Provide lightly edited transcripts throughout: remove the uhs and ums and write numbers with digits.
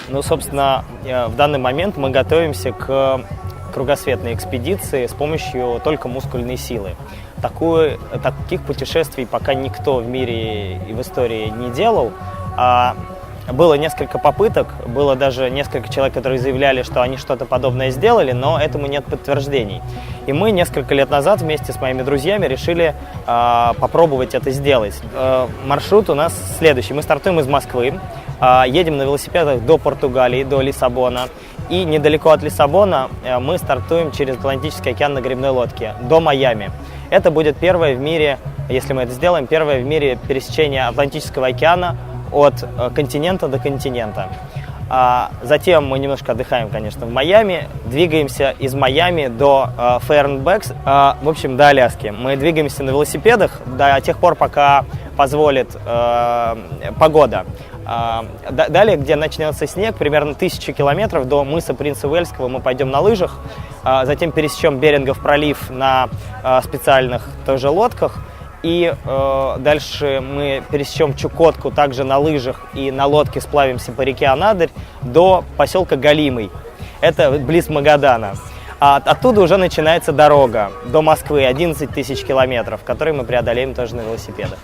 Ну, собственно, в данный момент мы готовимся к кругосветной экспедиции с помощью только мускульной силы. Таких путешествий пока никто в мире и в истории не делал. Было несколько попыток, было даже несколько человек, которые заявляли, что они что-то подобное сделали, но этому нет подтверждений. И мы несколько лет назад вместе с моими друзьями решили попробовать это сделать. Маршрут у нас следующий. Мы стартуем из Москвы, едем на велосипедах до Португалии, до Лиссабона. И недалеко от Лиссабона мы стартуем через Атлантический океан на гребной лодке до Майами. Это будет первое в мире, если мы это сделаем, первое в мире пересечение Атлантического океана от континента до континента. Затем мы немножко отдыхаем, конечно, в Майами, двигаемся из Майами до Фэрнбекс, в общем, до Аляски. Мы двигаемся на велосипедах до тех пор, пока позволит погода. Далее, где начнется снег, примерно 1000 километров до мыса Принца Уэльского, мы пойдем на лыжах, затем пересечем Берингов пролив на специальных тоже лодках. И дальше мы пересечем Чукотку также на лыжах и на лодке сплавимся по реке Анадырь до поселка Галимый. Это близ Магадана. Оттуда уже начинается дорога до Москвы, 11 тысяч километров, которые мы преодолеем тоже на велосипедах.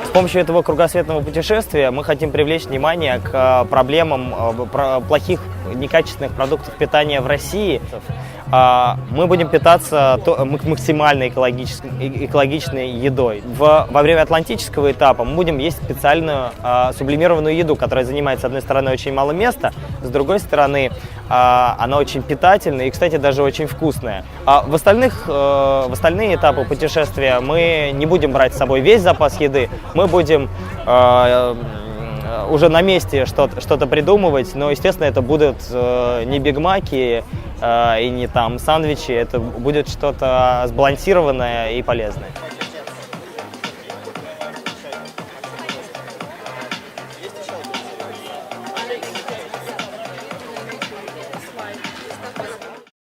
С помощью этого кругосветного путешествия мы хотим привлечь внимание к проблемам плохих, некачественных продуктов питания в России. Мы будем питаться максимально экологичной едой. Во время атлантического этапа мы будем есть специальную сублимированную еду, которая занимает, с одной стороны, очень мало места, с другой стороны, она очень питательная и, кстати, даже очень вкусная. В остальные этапы путешествия мы не будем брать с собой весь запас еды, мы будем уже на месте что-то придумывать, но, естественно, это будут не бигмаки и не там сэндвичи, это будет что-то сбалансированное и полезное.